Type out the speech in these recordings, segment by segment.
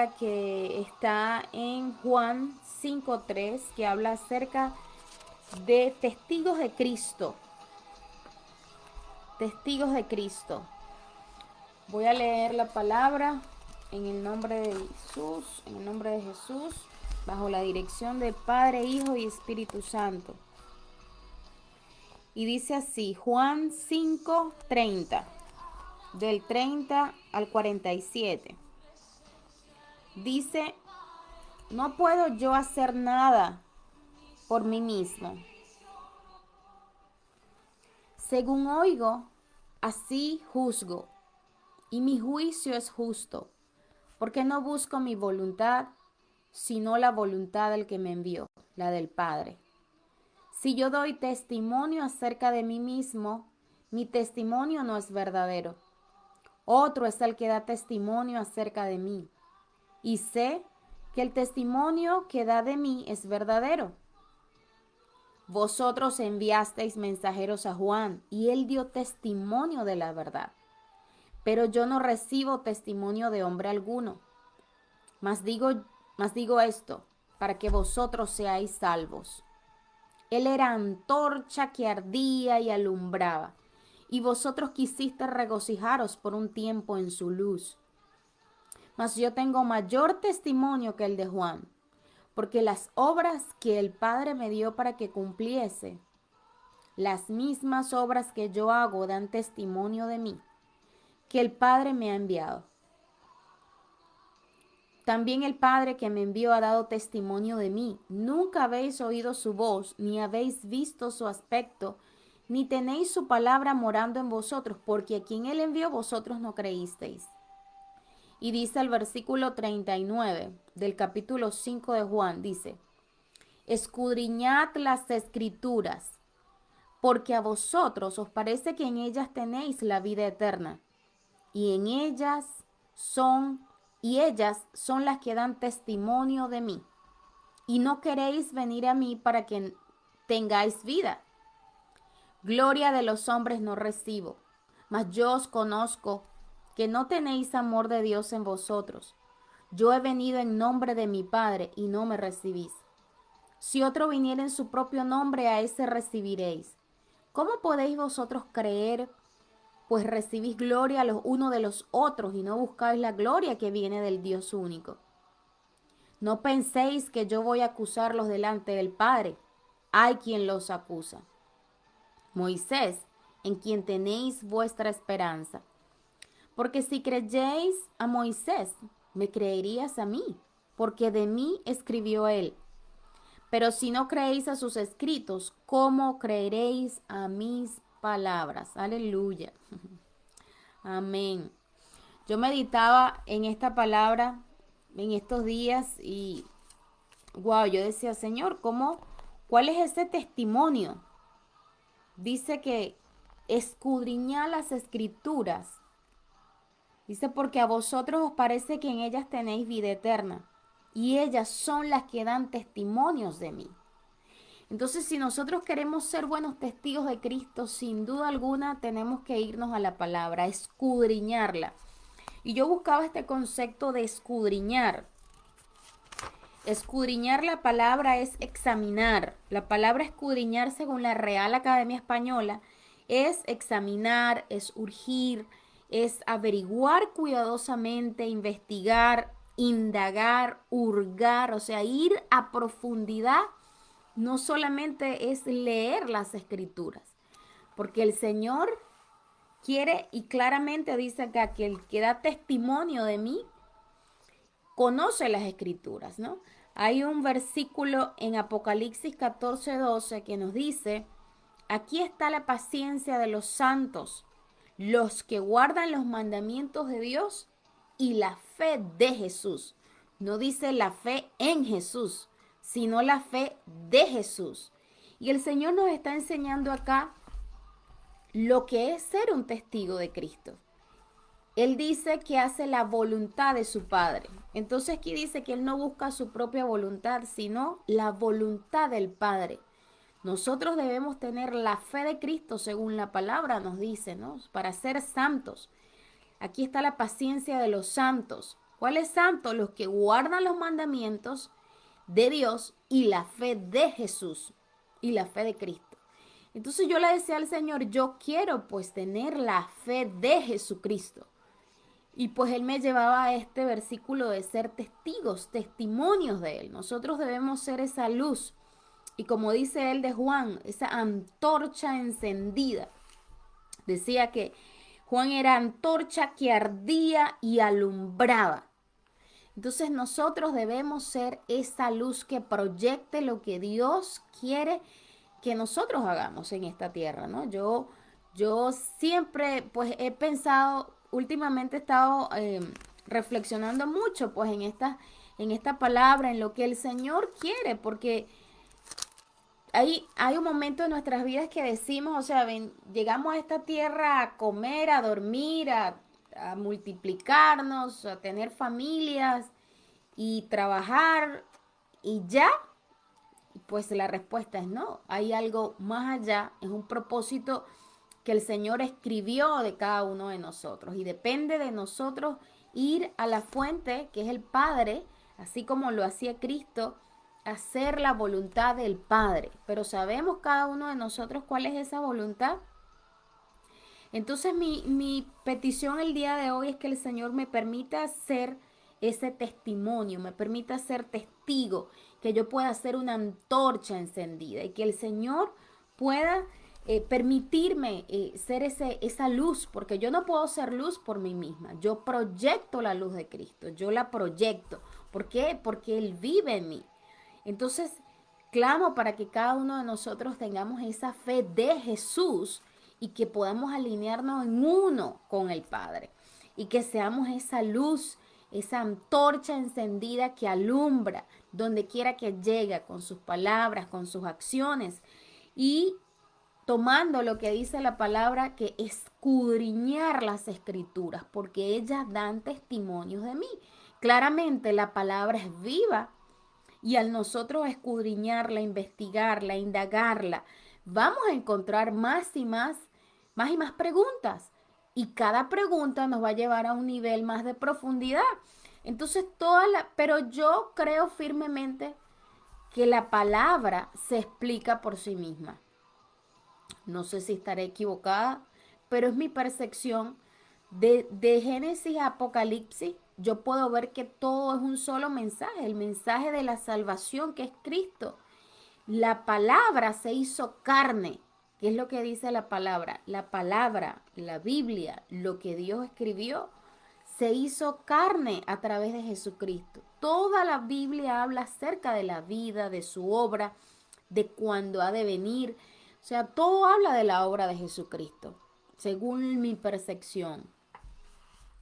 palabra que está en Juan 5:3, que habla acerca de testigos de Cristo. Testigos de Cristo. Voy a leer la palabra en el nombre de Jesús, en el nombre de Jesús, bajo la dirección de Padre, Hijo y Espíritu Santo. Y dice así, Juan 5:30, del 30 al 47. Dice, no puedo yo hacer nada por mí mismo. Según oigo, así juzgo, y mi juicio es justo, porque no busco mi voluntad, sino la voluntad del que me envió, la del Padre. Si yo doy testimonio acerca de mí mismo, mi testimonio no es verdadero. Otro es el que da testimonio acerca de mí, y sé que el testimonio que da de mí es verdadero. Vosotros enviasteis mensajeros a Juan, y él dio testimonio de la verdad. Pero yo no recibo testimonio de hombre alguno. Mas digo esto, para que vosotros seáis salvos. Él era antorcha que ardía y alumbraba, y vosotros quisisteis regocijaros por un tiempo en su luz. Mas yo tengo mayor testimonio que el de Juan, porque las obras que el Padre me dio para que cumpliese, las mismas obras que yo hago dan testimonio de mí, que el Padre me ha enviado. También el Padre que me envió ha dado testimonio de mí. Nunca habéis oído su voz, ni habéis visto su aspecto, ni tenéis su palabra morando en vosotros, porque a quien él envió vosotros no creísteis. Y dice el versículo 39 del capítulo 5 de Juan, dice, escudriñad las escrituras, porque a vosotros os parece que en ellas tenéis la vida eterna, y en ellas son las que dan testimonio de mí. Y no queréis venir a mí para que tengáis vida. Gloria de los hombres no recibo, mas yo os conozco que no tenéis amor de Dios en vosotros. Yo he venido en nombre de mi Padre y no me recibís. Si otro viniera en su propio nombre, a ese recibiréis. ¿Cómo podéis vosotros creer, pues recibís gloria los unos de los otros y no buscáis la gloria que viene del Dios único? No penséis que yo voy a acusarlos delante del Padre. Hay quien los acusa. Moisés, en quien tenéis vuestra esperanza. Porque si creyéis a Moisés, me creerías a mí, porque de mí escribió él. Pero si no creéis a sus escritos, ¿cómo creeréis a mis palabras? Aleluya. Amén. Yo meditaba en esta palabra en estos días y wow, yo decía, Señor, ¿cuál es ese testimonio? Dice que escudriñad las escrituras. Dice, porque a vosotros os parece que en ellas tenéis vida eterna, y ellas son las que dan testimonios de mí. Entonces, si nosotros queremos ser buenos testigos de Cristo, sin duda alguna tenemos que irnos a la palabra, escudriñarla. Y yo buscaba este concepto de escudriñar. Escudriñar, la palabra es examinar. La palabra escudriñar, según la Real Academia Española, es examinar, es urgir, es averiguar cuidadosamente, investigar, indagar, hurgar, o sea, ir a profundidad. No solamente es leer las escrituras, porque el Señor quiere y claramente dice acá que el que da testimonio de mí conoce las escrituras, ¿no? Hay un versículo en Apocalipsis 14:12 que nos dice, aquí está la paciencia de los santos, los que guardan los mandamientos de Dios y la fe de Jesús. No dice la fe en Jesús, sino la fe de Jesús. Y el Señor nos está enseñando acá lo que es ser un testigo de Cristo. Él dice que hace la voluntad de su Padre. Entonces aquí dice que Él no busca su propia voluntad, sino la voluntad del Padre. Nosotros debemos tener la fe de Cristo según la palabra nos dice, ¿no? Para ser santos. Aquí está la paciencia de los santos. ¿Cuáles santos? Los que guardan los mandamientos de Dios y la fe de Jesús y la fe de Cristo. Entonces yo le decía al Señor, yo quiero pues tener la fe de Jesucristo. Y pues Él me llevaba a este versículo de ser testigos, testimonios de Él. Nosotros debemos ser esa luz. Y como dice él de Juan, esa antorcha encendida. Decía que Juan era antorcha que ardía y alumbraba. Entonces nosotros debemos ser esa luz que proyecte lo que Dios quiere que nosotros hagamos en esta tierra, ¿no? Yo siempre, pues he pensado, últimamente he estado reflexionando mucho, pues en esta palabra, en lo que el Señor quiere, porque hay un momento en nuestras vidas que decimos, o sea, llegamos a esta tierra a comer, a dormir, a multiplicarnos, a tener familias y trabajar y ya. Pues la respuesta es no. Hay algo más allá, es un propósito que el Señor escribió de cada uno de nosotros y depende de nosotros ir a la fuente que es el Padre, así como lo hacía Cristo, hacer la voluntad del Padre. Pero sabemos cada uno de nosotros cuál es esa voluntad. Entonces mi petición el día de hoy es que el Señor me permita ser ese testimonio, me permita ser testigo, que yo pueda ser una antorcha encendida y que el Señor pueda permitirme ser esa luz, porque yo no puedo ser luz por mí misma. Yo proyecto la luz de Cristo, yo la proyecto. ¿Por qué? Porque Él vive en mí. Entonces, clamo para que cada uno de nosotros tengamos esa fe de Jesús y que podamos alinearnos en uno con el Padre y que seamos esa luz, esa antorcha encendida que alumbra donde quiera que llegue con sus palabras, con sus acciones y tomando lo que dice la palabra, que escudriñar las escrituras, porque ellas dan testimonios de mí. Claramente la palabra es viva y al nosotros escudriñarla, investigarla, indagarla, vamos a encontrar más y más preguntas. Y cada pregunta nos va a llevar a un nivel más de profundidad. Entonces, pero yo creo firmemente que la palabra se explica por sí misma. No sé si estaré equivocada, pero es mi percepción de Génesis a Apocalipsis. Yo puedo ver que todo es un solo mensaje, el mensaje de la salvación que es Cristo. La palabra se hizo carne. ¿Qué es lo que dice la palabra? La palabra, la Biblia, lo que Dios escribió, se hizo carne a través de Jesucristo. Toda la Biblia habla acerca de la vida, de su obra, de cuándo ha de venir. O sea, todo habla de la obra de Jesucristo, según mi percepción.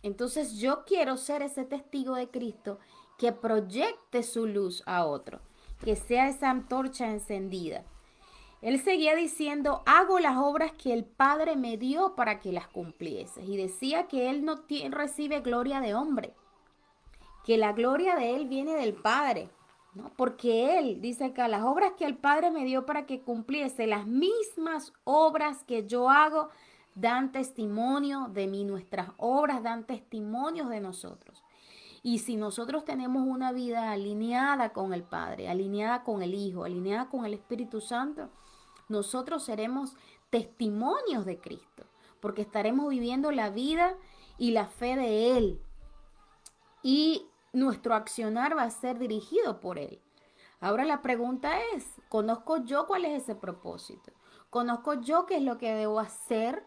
Entonces yo quiero ser ese testigo de Cristo que proyecte su luz a otro, que sea esa antorcha encendida. Él seguía diciendo, hago las obras que el Padre me dio para que las cumpliese. Y decía que él no recibe gloria de hombre, que la gloria de él viene del Padre, ¿no? Porque él dice acá, las obras que el Padre me dio para que cumpliese, las mismas obras que yo hago, dan testimonio de mí. Nuestras obras dan testimonios de nosotros. Y si nosotros tenemos una vida alineada con el Padre, alineada con el Hijo, alineada con el Espíritu Santo, nosotros seremos testimonios de Cristo, porque estaremos viviendo la vida y la fe de Él. Y nuestro accionar va a ser dirigido por Él. Ahora la pregunta es, ¿conozco yo cuál es ese propósito? ¿Conozco yo qué es lo que debo hacer?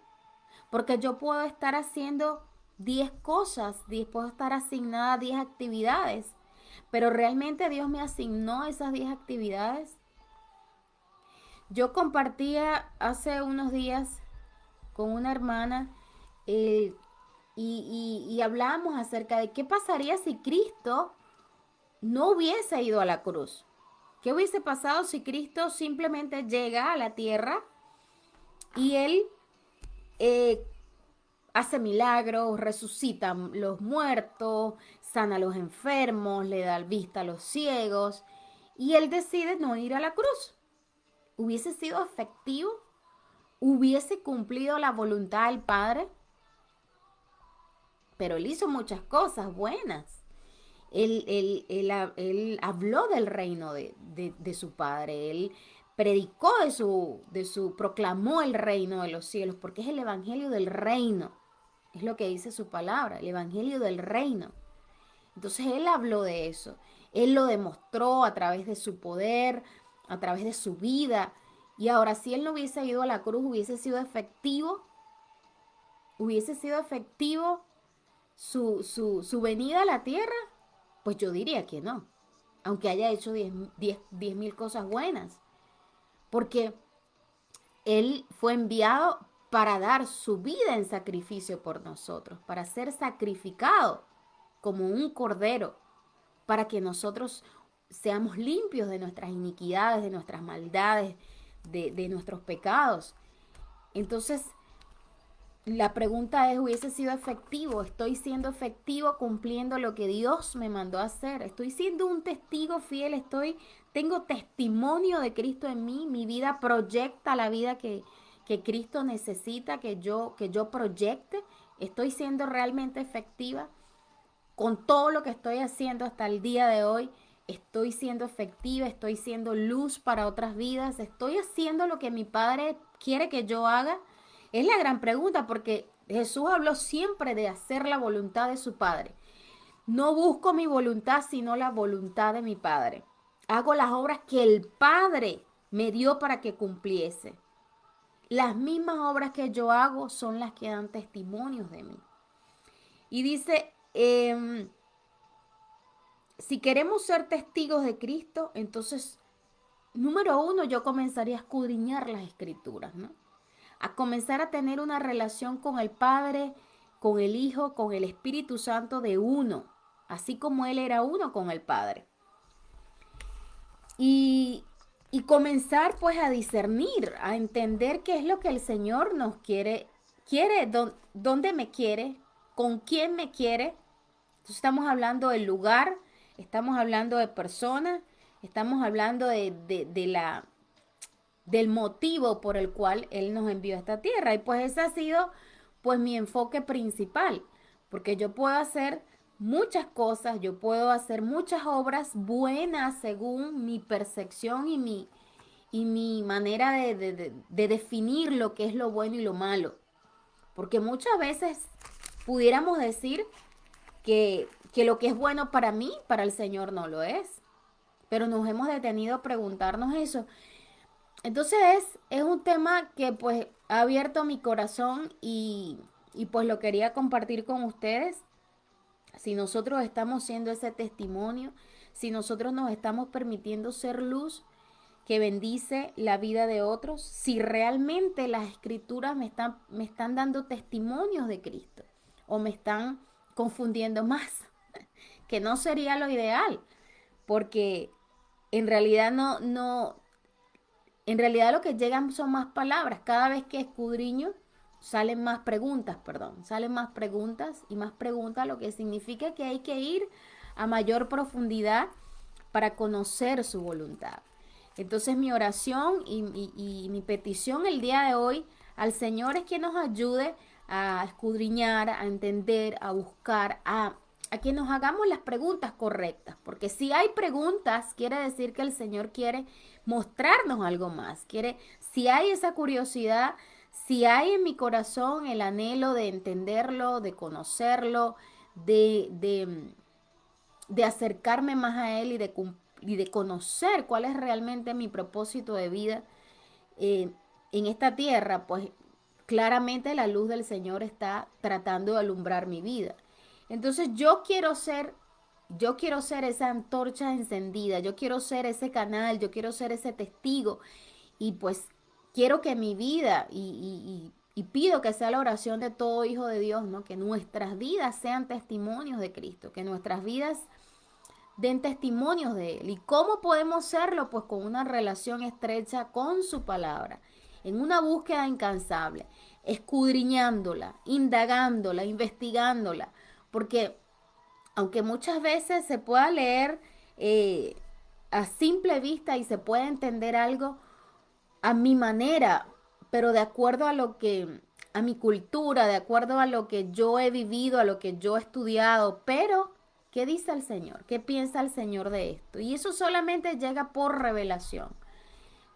Porque yo puedo estar haciendo 10 cosas, puedo estar asignada a 10 actividades, pero realmente Dios me asignó esas 10 actividades. Yo compartía hace unos días con una hermana y hablábamos acerca de qué pasaría si Cristo no hubiese ido a la cruz. ¿Qué hubiese pasado si Cristo simplemente llega a la tierra y Él hace milagros, resucita los muertos, sana a los enfermos, le da vista a los ciegos y Él decide no ir a la cruz? ¿Hubiese sido efectivo? ¿Hubiese cumplido la voluntad del Padre? Pero Él hizo muchas cosas buenas. Él habló del reino de su padre. Él predicó proclamó el reino de los cielos, porque es el evangelio del reino. Es lo que dice su palabra, el evangelio del reino. Entonces él habló de eso. Él lo demostró a través de su poder, a través de su vida. Y ahora, si él no hubiese ido a la cruz, hubiese sido efectivo su venida a la tierra, pues yo diría que no. Aunque haya hecho 10.000 cosas buenas. Porque él fue enviado para dar su vida en sacrificio por nosotros, para ser sacrificado como un cordero, para que nosotros seamos limpios de nuestras iniquidades, de nuestras maldades, de nuestros pecados. Entonces, la pregunta es, ¿hubiese sido efectivo? ¿Estoy siendo efectivo cumpliendo lo que Dios me mandó a hacer? ¿Estoy siendo un testigo fiel? ¿Tengo testimonio de Cristo en mí? ¿Mi vida proyecta la vida que Cristo necesita que yo proyecte? ¿Estoy siendo realmente efectiva? Con todo lo que estoy haciendo hasta el día de hoy, estoy siendo efectiva, estoy siendo luz para otras vidas, estoy haciendo lo que mi Padre quiere que yo haga. Es la gran pregunta, porque Jesús habló siempre de hacer la voluntad de su Padre. No busco mi voluntad, sino la voluntad de mi Padre. Hago las obras que el Padre me dio para que cumpliese. Las mismas obras que yo hago son las que dan testimonios de mí. Y dice, si queremos ser testigos de Cristo, entonces, número uno, yo comenzaría a escudriñar las escrituras, ¿no? A comenzar a tener una relación con el Padre, con el Hijo, con el Espíritu Santo de uno, así como Él era uno con el Padre. Y comenzar pues a discernir, a entender qué es lo que el Señor nos quiere, dónde me quiere, con quién me quiere. Entonces estamos hablando del lugar, estamos hablando de personas, estamos hablando del motivo por el cual Él nos envió a esta tierra. Y pues ese ha sido pues mi enfoque principal, porque yo puedo hacer muchas cosas, yo puedo hacer muchas obras buenas según mi percepción y mi manera de definir lo que es lo bueno y lo malo. Porque muchas veces pudiéramos decir que lo que es bueno para mí, para el Señor no lo es. Pero nos hemos detenido a preguntarnos eso. Entonces es un tema que pues ha abierto mi corazón y pues lo quería compartir con ustedes. Si nosotros estamos siendo ese testimonio, si nosotros nos estamos permitiendo ser luz que bendice la vida de otros, si realmente las escrituras me están dando testimonios de Cristo o me están confundiendo más, que no sería lo ideal, porque en realidad en realidad lo que llegan son más palabras. Cada vez que escudriño, salen más preguntas, salen más preguntas, lo que significa que hay que ir a mayor profundidad para conocer su voluntad. Entonces mi oración y mi petición el día de hoy al Señor es que nos ayude a escudriñar, a entender, a buscar, a que nos hagamos las preguntas correctas. Porque si hay preguntas, quiere decir que el Señor quiere mostrarnos algo más. Si hay esa curiosidad, si hay en mi corazón el anhelo de entenderlo, de conocerlo, de acercarme más a Él y de conocer cuál es realmente mi propósito de vida en esta tierra, pues claramente la luz del Señor está tratando de alumbrar mi vida. Entonces yo quiero ser esa antorcha encendida, yo quiero ser ese canal, yo quiero ser ese testigo y pues quiero que mi vida y pido que sea la oración de todo hijo de Dios, ¿no? Que nuestras vidas sean testimonios de Cristo, que nuestras vidas den testimonios de Él. ¿Y cómo podemos serlo? Pues con una relación estrecha con su palabra, en una búsqueda incansable, escudriñándola, indagándola, investigándola, porque aunque muchas veces se pueda leer a simple vista y se pueda entender algo a mi manera, pero de acuerdo a mi cultura, de acuerdo a lo que yo he vivido, a lo que yo he estudiado, pero ¿Qué dice el Señor? ¿Qué piensa el Señor de esto? Y eso solamente llega por revelación.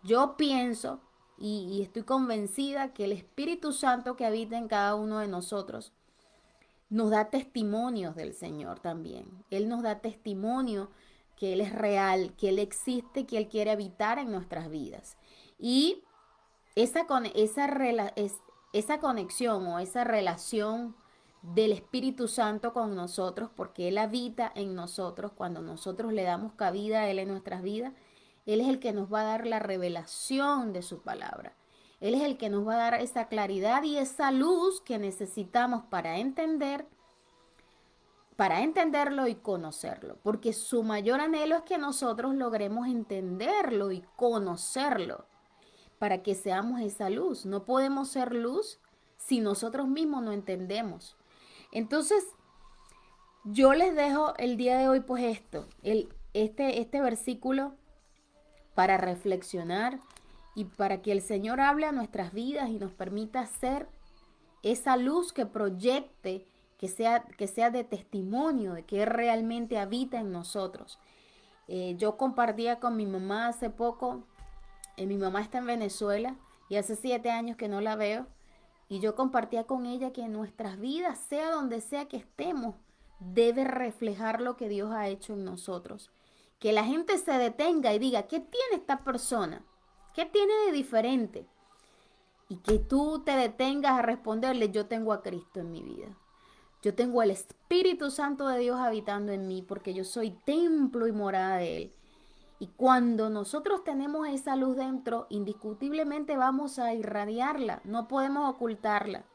Yo pienso y estoy convencida que el Espíritu Santo que habita en cada uno de nosotros nos da testimonios del Señor también. Él nos da testimonio que Él es real, que Él existe, que Él quiere habitar en nuestras vidas. Y esa conexión o esa relación del Espíritu Santo con nosotros, porque Él habita en nosotros, cuando nosotros le damos cabida a Él en nuestras vidas, Él es el que nos va a dar la revelación de su palabra. Él es el que nos va a dar esa claridad y esa luz que necesitamos para entenderlo y conocerlo, porque su mayor anhelo es que nosotros logremos entenderlo y conocerlo, para que seamos esa luz. No podemos ser luz si nosotros mismos no entendemos. Entonces, yo les dejo el día de hoy pues este versículo para reflexionar y para que el Señor hable a nuestras vidas y nos permita ser esa luz que proyecte, que sea de testimonio de que realmente habita en nosotros. Yo compartía con mi mamá hace poco, mi mamá está en Venezuela y hace 7 años que no la veo, y yo compartía con ella que en nuestras vidas, sea donde sea que estemos, debe reflejar lo que Dios ha hecho en nosotros. Que la gente se detenga y diga, ¿qué tiene esta persona? ¿Qué tiene de diferente? Y que tú te detengas a responderle, yo tengo a Cristo en mi vida. Yo tengo el Espíritu Santo de Dios habitando en mí porque yo soy templo y morada de Él. Y cuando nosotros tenemos esa luz dentro, indiscutiblemente vamos a irradiarla, no podemos ocultarla.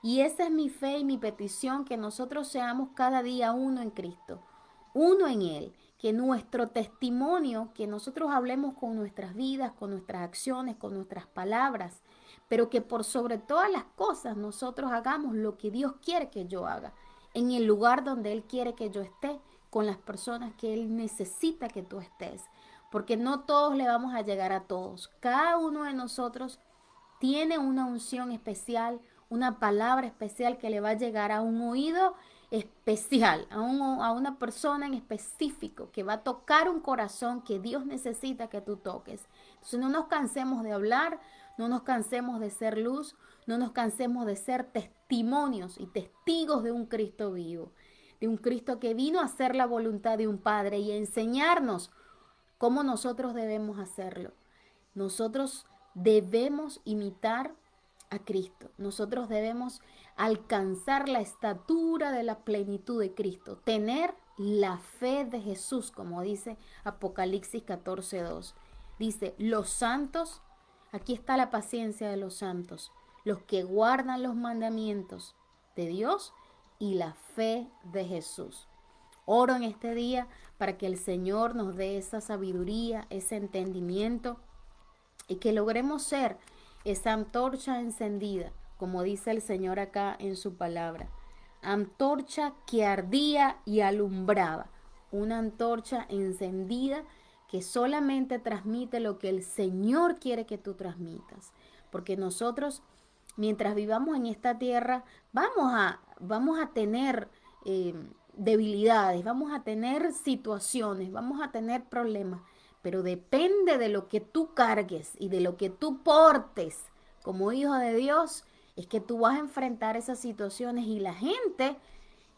Y esa es mi fe y mi petición, que nosotros seamos cada día uno en Cristo, uno en Él, que nuestro testimonio, que nosotros hablemos con nuestras vidas, con nuestras acciones, con nuestras palabras, pero que por sobre todas las cosas nosotros hagamos lo que Dios quiere que yo haga, en el lugar donde Él quiere que yo esté, con las personas que Él necesita que tú estés, porque no todos le vamos a llegar a todos. Cada uno de nosotros tiene una unción especial, una palabra especial que le va a llegar a un oído especial, a una persona en específico, que va a tocar un corazón que Dios necesita que tú toques. Entonces no nos cansemos de hablar, no nos cansemos de ser luz, no nos cansemos de ser testimonios y testigos de un Cristo vivo, de un Cristo que vino a hacer la voluntad de un Padre y a enseñarnos cómo nosotros debemos hacerlo. Nosotros debemos imitar a Cristo. Nosotros debemos alcanzar la estatura de la plenitud de Cristo, tener la fe de Jesús, como dice Apocalipsis 14:2. Dice, los santos, aquí está la paciencia de los santos, los que guardan los mandamientos de Dios y la fe de Jesús. Oro en este día para que el Señor nos dé esa sabiduría, ese entendimiento, y que logremos ser esa antorcha encendida, como dice el Señor acá en su palabra. Antorcha que ardía y alumbraba. Una antorcha encendida que solamente transmite lo que el Señor quiere que tú transmitas. Porque nosotros, mientras vivamos en esta tierra, vamos a tener debilidades, vamos a tener situaciones, vamos a tener problemas. Pero depende de lo que tú cargues y de lo que tú portes como hijo de Dios, es que tú vas a enfrentar esas situaciones, y la gente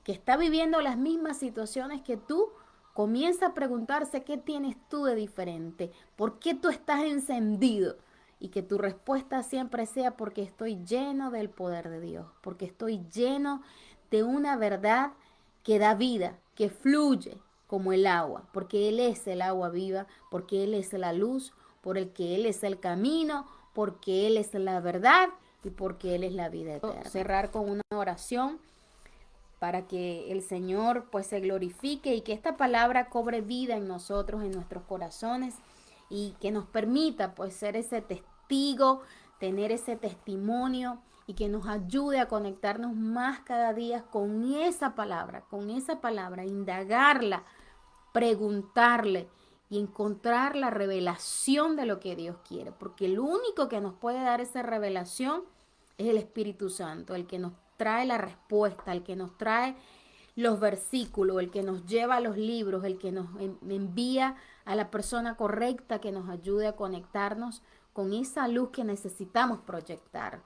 que está viviendo las mismas situaciones que tú comienza a preguntarse qué tienes tú de diferente, por qué tú estás encendido, y que tu respuesta siempre sea porque estoy lleno del poder de Dios, porque estoy lleno de una verdad que da vida, que fluye como el agua, porque Él es el agua viva, porque Él es la luz, porque Él es el camino, porque Él es la verdad y porque Él es la vida eterna. Cerrar con una oración para que el Señor pues se glorifique y que esta palabra cobre vida en nosotros, en nuestros corazones, y que nos permita pues ser ese testigo, tener ese testimonio, y que nos ayude a conectarnos más cada día con esa palabra, indagarla, preguntarle y encontrar la revelación de lo que Dios quiere, porque el único que nos puede dar esa revelación es el Espíritu Santo, el que nos trae la respuesta, el que nos trae los versículos, el que nos lleva a los libros, el que nos envía a la persona correcta que nos ayude a conectarnos con esa luz que necesitamos proyectar.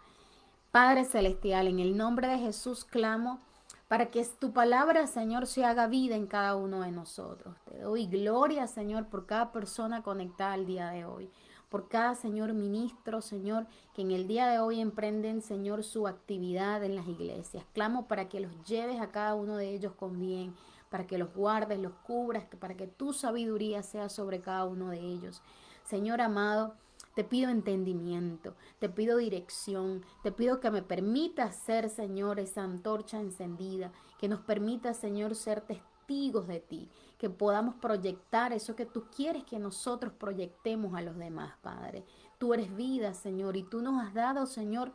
Padre Celestial, en el nombre de Jesús clamo para que tu palabra, Señor, se haga vida en cada uno de nosotros. Te doy gloria, Señor, por cada persona conectada al día de hoy. Por cada, Señor, ministro, Señor, que en el día de hoy emprenden, Señor, su actividad en las iglesias. Clamo para que los lleves a cada uno de ellos con bien, para que los guardes, los cubras, para que tu sabiduría sea sobre cada uno de ellos. Señor amado, te pido entendimiento, te pido dirección, te pido que me permitas ser, Señor, esa antorcha encendida, que nos permita, Señor, ser testigos de ti, que podamos proyectar eso que tú quieres que nosotros proyectemos a los demás, Padre. Tú eres vida, Señor, y tú nos has dado, Señor,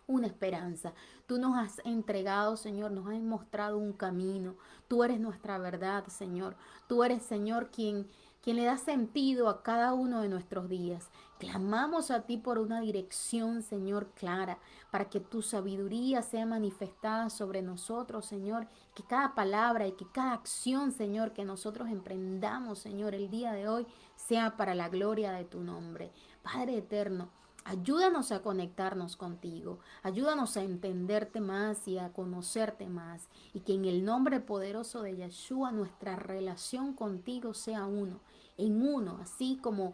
una esperanza. Tú nos has entregado, Señor, nos has mostrado un camino. Tú eres nuestra verdad, Señor. Tú eres, Señor, quien le da sentido a cada uno de nuestros días. Clamamos a ti por una dirección, Señor, clara, para que tu sabiduría sea manifestada sobre nosotros, Señor, que cada palabra y que cada acción, Señor, que nosotros emprendamos, Señor, el día de hoy, sea para la gloria de tu nombre. Padre eterno, ayúdanos a conectarnos contigo, ayúdanos a entenderte más y a conocerte más, y que en el nombre poderoso de Yeshua nuestra relación contigo sea uno, en uno, así como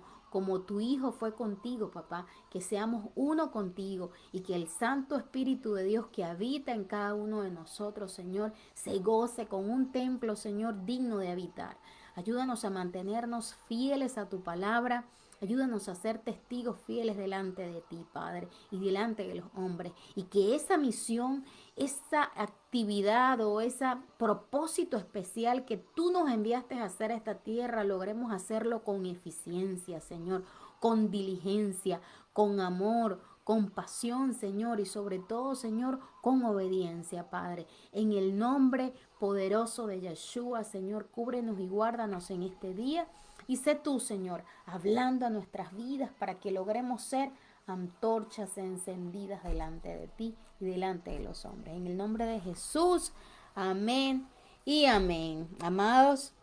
tu Hijo fue contigo, papá, que seamos uno contigo y que el Santo Espíritu de Dios que habita en cada uno de nosotros, Señor, se goce con un templo, Señor, digno de habitar. Ayúdanos a mantenernos fieles a tu palabra. Ayúdanos a ser testigos fieles delante de ti, Padre, y delante de los hombres. Y que esa misión, esa actividad o ese propósito especial que tú nos enviaste a hacer a esta tierra, logremos hacerlo con eficiencia, Señor, con diligencia, con amor, con pasión, Señor, y sobre todo, Señor, con obediencia, Padre. En el nombre poderoso de Yeshua, Señor, cúbrenos y guárdanos en este día. Y sé tú, Señor, hablando a nuestras vidas para que logremos ser antorchas encendidas delante de ti y delante de los hombres. En el nombre de Jesús, amén y amén. Amados,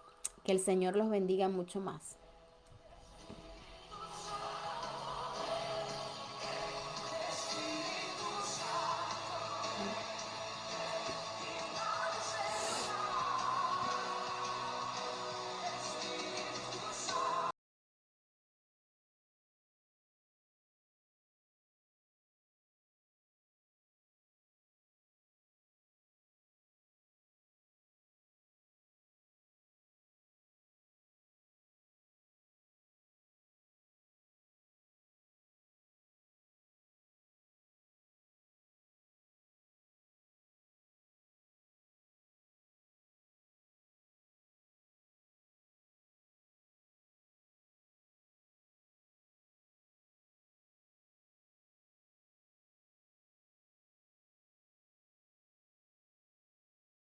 que el Señor los bendiga mucho más.